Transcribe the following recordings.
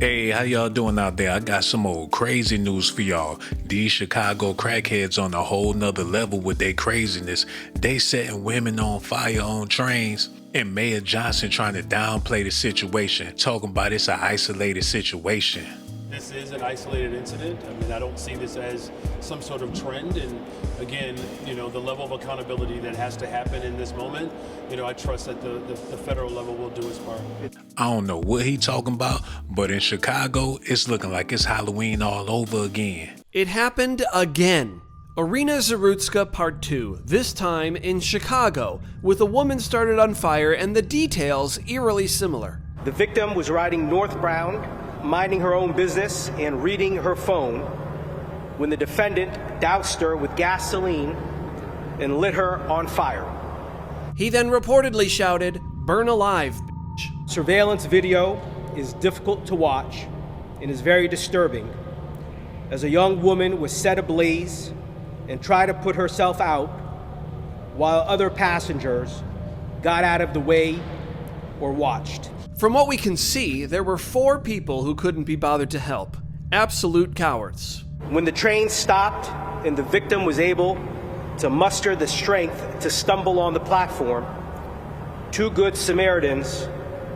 Hey, how y'all doing out there? I got some old crazy news for y'all. These Chicago crackheads on a whole nother level with their craziness. They setting women on fire on trains. And Mayor Johnson trying to downplay the situation, talking about it's an isolated situation. This is an isolated incident. I mean, I don't see this as some sort of trend. And again, the level of accountability that has to happen in this moment, I trust that the federal level will do its part. I don't know what he talking about, but in Chicago, it's looking like it's Halloween all over again. It happened again. Irina Zarutska Part 2, this time in Chicago, with a woman started on fire and the details eerily similar. The victim was riding northbound, minding her own business and reading her phone when the defendant doused her with gasoline and lit her on fire. He then reportedly shouted, "Burn alive, bitch." Surveillance video is difficult to watch and is very disturbing as a young woman was set ablaze and tried to put herself out while other passengers got out of the way or watched. From what we can see, there were 4 people who couldn't be bothered to help. Absolute cowards. When the train stopped and the victim was able to muster the strength to stumble on the platform, 2 good Samaritans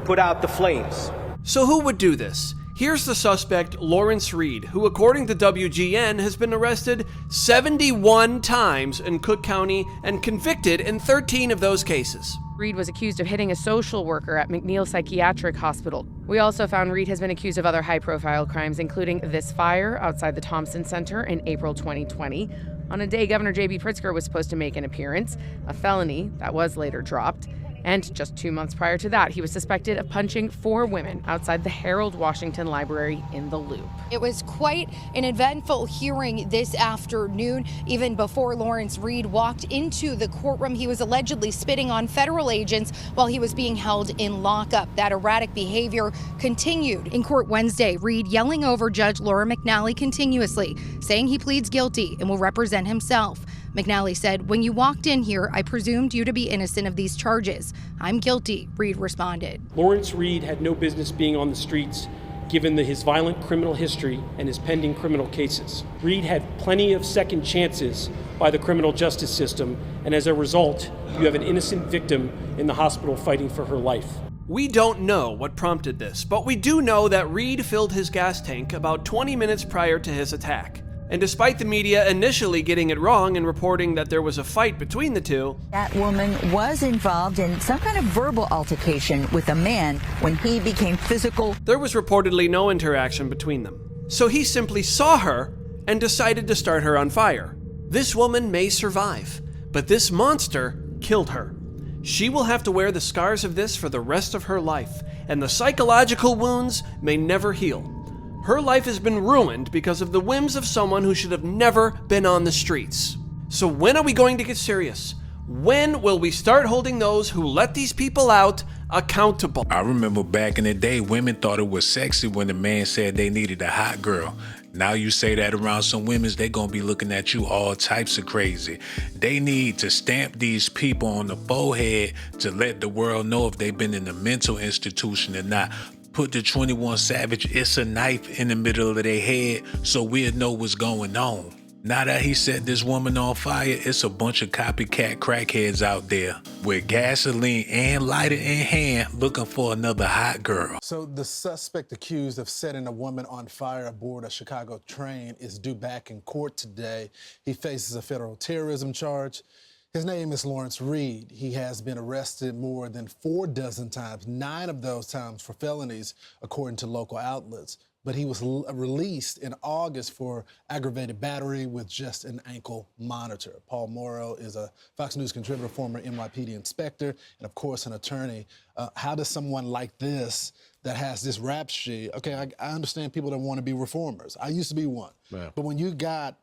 put out the flames. So who would do this? Here's the suspect, Lawrence Reed, who according to WGN has been arrested 71 times in Cook County and convicted in 13 of those cases. Reed was accused of hitting a social worker at McNeil Psychiatric Hospital. We also found Reed has been accused of other high-profile crimes, including this fire outside the Thompson Center in April 2020. On a day Governor J.B. Pritzker was supposed to make an appearance, a felony that was later dropped. And just 2 months prior to that, he was suspected of punching 4 women outside the Harold Washington Library in the Loop. It was quite an eventful hearing this afternoon. Even before Lawrence Reed walked into the courtroom, he was allegedly spitting on federal agents while he was being held in lockup. That erratic behavior continued in court Wednesday. Reed yelling over Judge Laura McNally continuously, saying he pleads guilty and will represent himself. McNally said, "When you walked in here, I presumed you to be innocent of these charges. I'm guilty," Reed responded. Lawrence Reed had no business being on the streets, given his violent criminal history and his pending criminal cases. Reed had plenty of second chances by the criminal justice system, and as a result, you have an innocent victim in the hospital fighting for her life. We don't know what prompted this, but we do know that Reed filled his gas tank about 20 minutes prior to his attack. And despite the media initially getting it wrong and reporting that there was a fight between the two, that woman was involved in some kind of verbal altercation with a man when he became physical. There was reportedly no interaction between them. So he simply saw her and decided to start her on fire. This woman may survive, but this monster killed her. She will have to wear the scars of this for the rest of her life, and the psychological wounds may never heal. Her life has been ruined because of the whims of someone who should have never been on the streets. So when are we going to get serious? When will we start holding those who let these people out accountable? I remember back in the day, women thought it was sexy when the man said they needed a hot girl. Now you say that around some women, they gonna be looking at you all types of crazy. They need to stamp these people on the forehead to let the world know if they've been in a mental institution or not. Put the 21 Savage, it's a knife in the middle of their head so we'll know what's going on. Now that he set this woman on fire, it's a bunch of copycat crackheads out there with gasoline and lighter in hand looking for another hot girl. So the suspect accused of setting a woman on fire aboard a Chicago train is due back in court today. He faces a federal terrorism charge. His name is Lawrence Reed. He has been arrested more than 4 dozen times, 9 of those times for felonies, according to local outlets. But he was released in August for aggravated battery with just an ankle monitor. Paul Morrow is a Fox News contributor, former NYPD inspector, and of course an attorney. How does someone like this that has this rap sheet, okay, I understand people that want to be reformers. I used to be one. Yeah. But when you got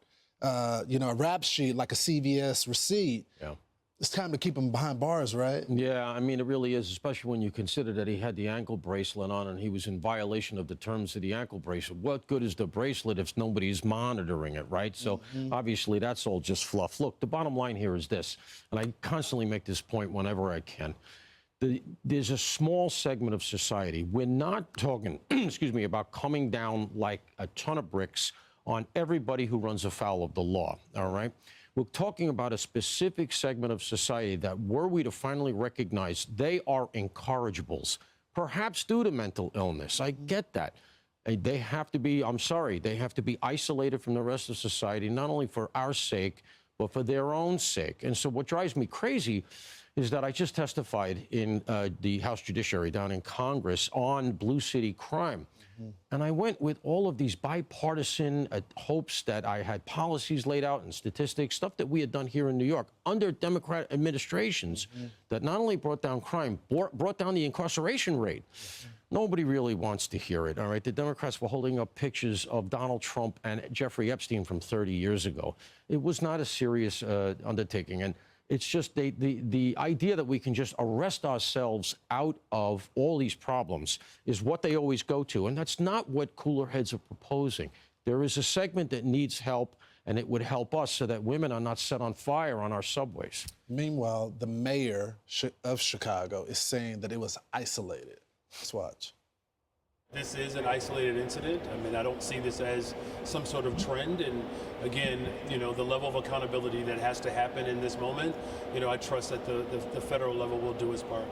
a rap sheet like a CVS receipt, it's time to keep him behind bars, right? Yeah, I mean, it really is, especially when you consider that he had the ankle bracelet on and he was in violation of the terms of the ankle bracelet. What good is the bracelet if nobody's monitoring it, right? So obviously that's all just fluff. Look, the bottom line here is this, and I constantly make this point whenever I can. there's a small segment of society. We're not talking, excuse me, about coming down like a ton of bricks on everybody who runs afoul of the law, all right? We're talking about a specific segment of society that, were we to finally recognize they are incorrigibles, perhaps due to mental illness. I get that. They have to be, I'm sorry, they have to be isolated from the rest of society, not only for our sake, but for their own sake. And so what drives me crazy is that I just testified in the House Judiciary down in Congress on blue city crime. And I went with all of these bipartisan hopes that I had policies laid out and statistics, stuff that we had done here in New York under Democrat administrations that not only brought down crime, brought down the incarceration rate. Nobody really wants to hear it, all right? The Democrats were holding up pictures of Donald Trump and Jeffrey Epstein from 30 years ago. It was not a serious undertaking. And it's just the idea that we can just arrest ourselves out of all these problems is what they always go to. And that's not what cooler heads are proposing. There is a segment that needs help, and it would help us so that women are not set on fire on our subways. Meanwhile, the mayor of Chicago is saying that it was isolated. Let's watch. This is an isolated incident. I mean, I don't see this as some sort of trend. And again, you know, the level of accountability that has to happen in this moment, you know, I trust that the federal level will do its part.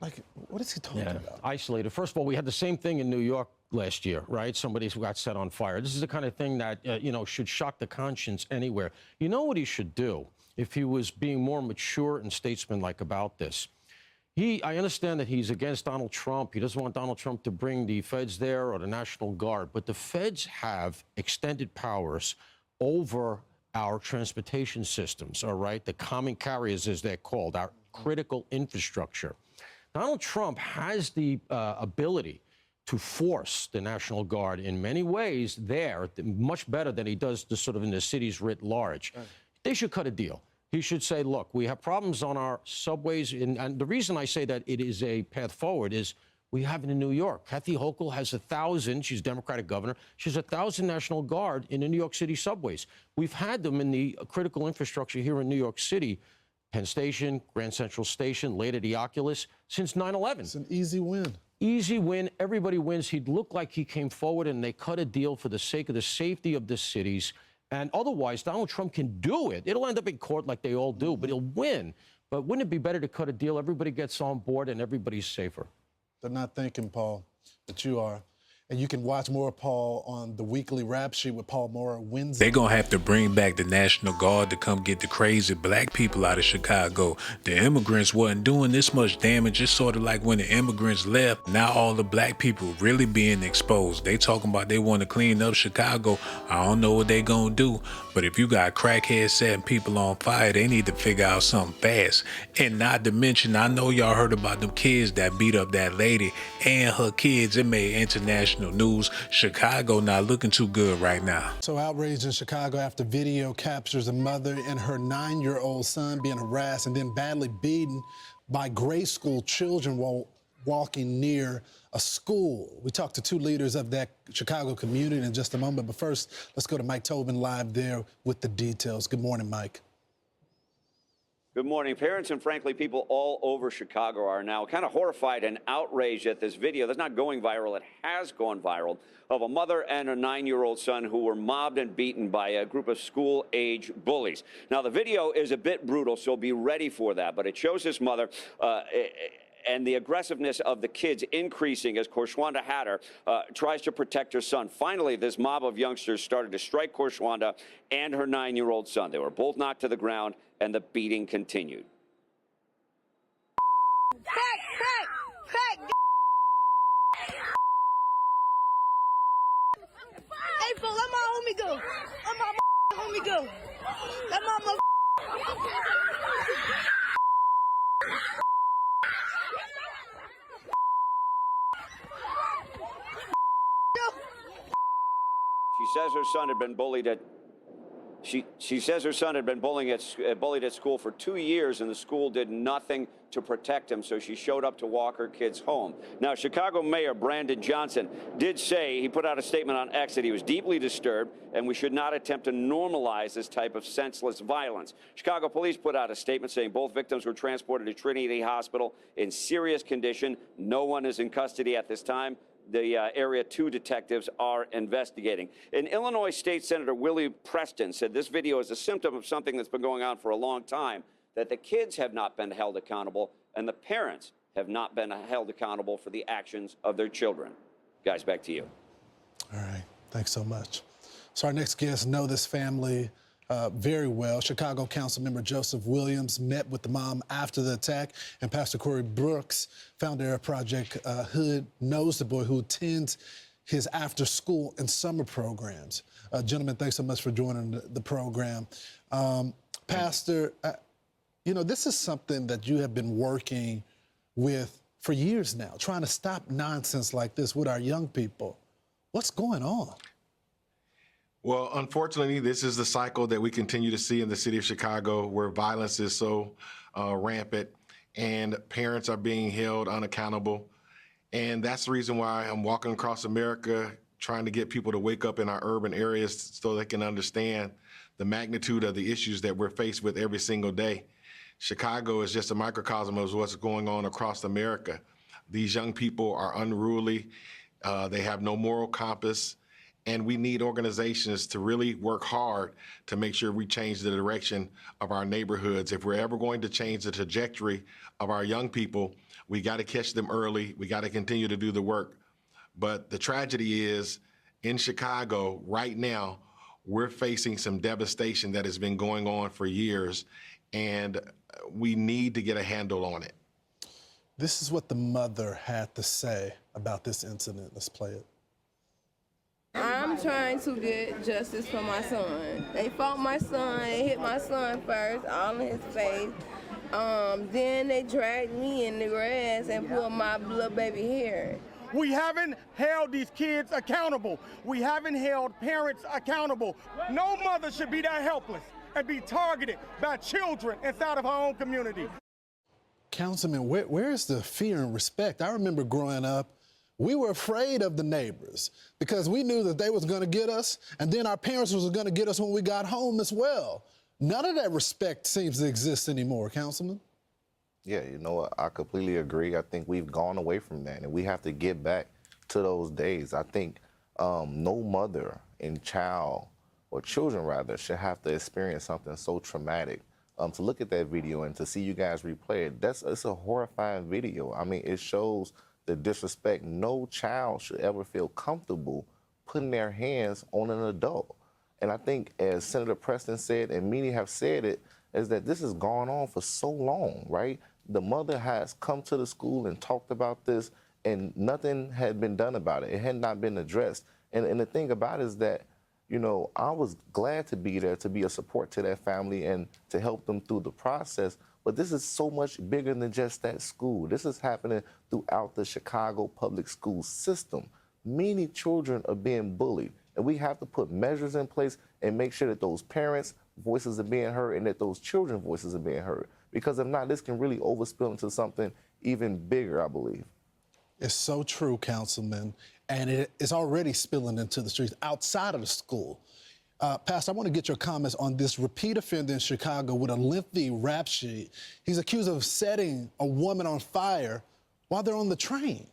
Like, what is he talking about? Isolated. First of all, we had the same thing in New York last year, right? Somebody who got set on fire. This is the kind of thing that, you know, should shock the conscience anywhere. You know what he should do if he was being more mature and statesmanlike about this? I understand that he's against Donald Trump. He doesn't want Donald Trump to bring the feds there or the National Guard. But the feds have extended powers over our transportation systems, all right? The common carriers, as they're called, our critical infrastructure. Donald Trump has the ability to force the National Guard in many ways there, much better than he does sort of in the cities writ large. Right. They should cut a deal. He should say, look, we have problems on our subways. And the reason I say that it is a path forward is we have it in New York. Kathy Hochul has 1,000, she's Democratic governor, she has 1,000 National Guard in the New York City subways. We've had them in the critical infrastructure here in New York City, Penn Station, Grand Central Station, later the Oculus, since 9/11. It's an easy win. Easy win. Everybody wins. He'd look like he came forward and they cut a deal for the sake of the safety of the cities. And otherwise, Donald Trump can do it. It'll end up in court like they all do, but he'll win. But wouldn't it be better to cut a deal? Everybody gets on board and everybody's safer. They're not thinking, Paul, but you are. And you can watch more of Paul on the weekly rap sheet with Paul Moore Wednesday. They're going to have to bring back the National Guard to come get the crazy black people out of Chicago. The immigrants wasn't doing this much damage. It's sort of like when the immigrants left, now all the black people really being exposed. They talking about they want to clean up Chicago. I don't know what they going to do. But if you got crackheads setting people on fire, they need to figure out something fast. And not to mention, I know y'all heard about them kids that beat up that lady and her kids. It made international news. Chicago not looking too good right now. So outrage in Chicago after video captures a mother and her 9-year-old son being harassed and then badly beaten by grade school children while walking near a school. We talked to two leaders of that Chicago community in just a moment, but first, let's go to Mike Tobin live there with the details. Good morning, Mike. Good morning. Parents and, frankly, people all over Chicago are now kind of horrified and outraged at this video that's not going viral. It has gone viral, of a mother and a 9-year-old son who were mobbed and beaten by a group of school-age bullies. Now, the video is a bit brutal, so be ready for that. But it shows this mother and the aggressiveness of the kids increasing as Korshwanda Hatter tries to protect her son. Finally, this mob of youngsters started to strike Korshwanda and her 9-year-old son. They were both knocked to the ground, and the beating continued. Hey, fool, let my homie go. Let my homie go. Let my She says her son had been bullied at She says her son had been bullied at school for 2 years, and the school did nothing to protect him, so she showed up to walk her kids home. Now, Chicago Mayor Brandon Johnson did say, he put out a statement on X that he was deeply disturbed and we should not attempt to normalize this type of senseless violence. Chicago police put out a statement saying both victims were transported to Trinity Hospital in serious condition. No one is in custody at this time. The Area 2 detectives are investigating. And Illinois State Senator Willie Preston said this video is a symptom of something that's been going on for a long time, that the kids have not been held accountable and the parents have not been held accountable for the actions of their children. Guys, back to you. All right. Thanks so much. So our next guests know this family very well. Chicago Councilmember Joseph Williams met with the mom after the attack, and Pastor Corey Brooks, founder of Project Hood, knows the boy who attends his after-school and summer programs. Gentlemen, thanks so much for joining the program. Pastor, you know, this is something that you have been working with for years now, trying to stop nonsense like this with our young people. What's going on? Well, unfortunately, this is the cycle that we continue to see in the city of Chicago, where violence is so rampant and parents are being held unaccountable. And that's the reason why I'm walking across America, trying to get people to wake up in our urban areas so they can understand the magnitude of the issues that we're faced with every single day. Chicago is just a microcosm of what's going on across America. These young people are unruly. They have no moral compass. And we need organizations to really work hard to make sure we change the direction of our neighborhoods. If we're ever going to change the trajectory of our young people, we got to catch them early. We got to continue to do the work. But the tragedy is, in Chicago right now, we're facing some devastation that has been going on for years, and we need to get a handle on it. This is what the mother had to say about this incident. Let's play it. I'm trying to get justice for my son. They fought my son, they hit my son first, all in his face. Then they dragged me in the grass and pulled my little baby hair. We haven't held these kids accountable. We haven't held parents accountable. No mother should be that helpless and be targeted by children inside of her own community. Councilman, where is the fear and respect? I remember growing up, we were afraid of the neighbors because we knew that they was going to get us, and then our parents was going to get us when we got home as well. None of that respect seems to exist anymore, Councilman. Yeah, you know what? I completely agree. I think we've gone away from that, and we have to get back to those days. I think no mother and child, or children rather, should have to experience something so traumatic. To look at that video and to see you guys replay it, it's a horrifying video. I mean, it shows the disrespect. No child should ever feel comfortable putting their hands on an adult. And I think, as Senator Preston said, and many have said it, is that this has gone on for so long, right? The mother has come to the school and talked about this, and nothing had been done about it. It had not been addressed. And the thing about it is that, you know, I was glad to be there to be a support to that family and to help them through the process. But this is so much bigger than just that school. This is happening throughout the Chicago public school system. Many children are being bullied, and we have to put measures in place and make sure that those parents' voices are being heard and that those children's voices are being heard. Because if not, this can really overspill into something even bigger, I believe. It's so true, Councilman, and it's already spilling into the streets outside of the school. Pastor, I want to get your comments on this repeat offender in Chicago with a lengthy rap sheet. He's accused of setting a woman on fire while they're on the train.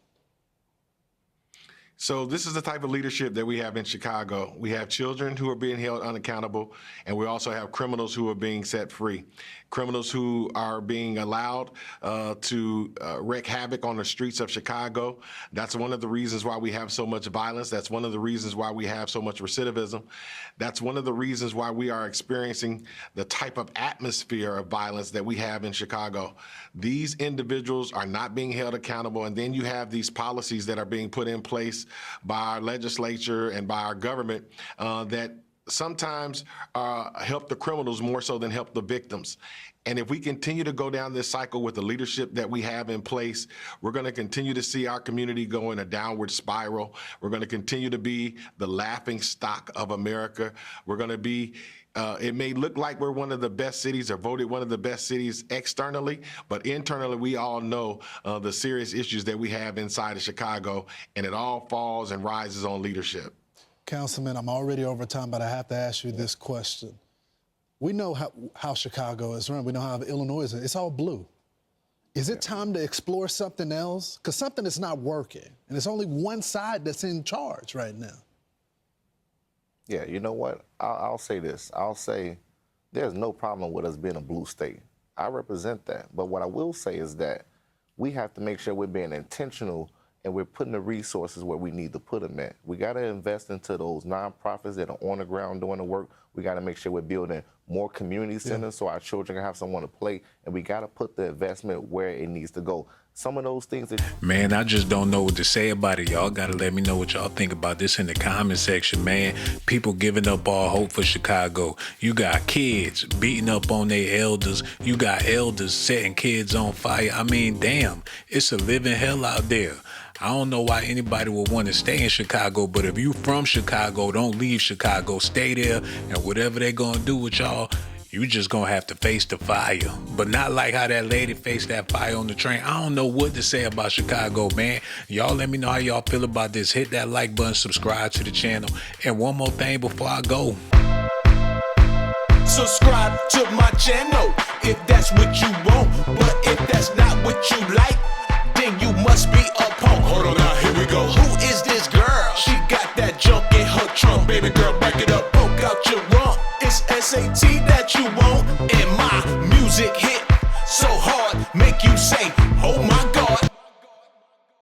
So this is the type of leadership that we have in Chicago. We have children who are being held unaccountable, and we also have criminals who are being set free. Criminals who are being allowed to wreak havoc on the streets of Chicago. That's one of the reasons why we have so much violence. That's one of the reasons why we have so much recidivism. That's one of the reasons why we are experiencing the type of atmosphere of violence that we have in Chicago. These individuals are not being held accountable, and then you have these policies that are being put in place by our legislature and by our government that sometimes help the criminals more so than help the victims. And if we continue to go down this cycle with the leadership that we have in place, we're going to continue to see our community go in a downward spiral. We're going to continue to be the laughing stock of America. We're going to be It may look like we're one of the best cities or voted one of the best cities externally, but internally we all know the serious issues that we have inside of Chicago, and it all falls and rises on leadership. Councilman, I'm already over time, but I have to ask you this question. We know how Chicago is run. We know how Illinois is. It's all blue. Is it time to explore something else? Because something is not working, and it's only one side that's in charge right now. Yeah, you know what? I'll say this. I'll say there's no problem with us being a blue state. I represent that. But what I will say is that we have to make sure we're being intentional and we're putting the resources where we need to put them at. We got to invest into those nonprofits that are on the ground doing the work. We got to make sure we're building more community centers so our children can have someone to play, and we got to put the investment where it needs to go. Some of those things that... Man, I just don't know what to say about it. Y'all got to let me know what y'all think about this in the comment section, man. People giving up all hope for Chicago. You got kids beating up on their elders. You got elders setting kids on fire. I mean, damn, it's a living hell out there. I don't know why anybody would want to stay in Chicago, but if you from Chicago, don't leave Chicago. Stay there, and whatever they gonna do with y'all, you just gonna have to face the fire. But not like how that lady faced that fire on the train. I don't know what to say about Chicago, man. Y'all let me know how y'all feel about this. Hit that like button, subscribe to the channel. And one more thing before I go. Subscribe to my channel if that's what you want. But if that's not what you like, then you must be a punk. Hold on now, here we go. Who is this girl? She got that junk in her trunk. Baby girl, back it up, poke out your rump. It's S.A.T that you want, and my music hit so hard, make you say, oh my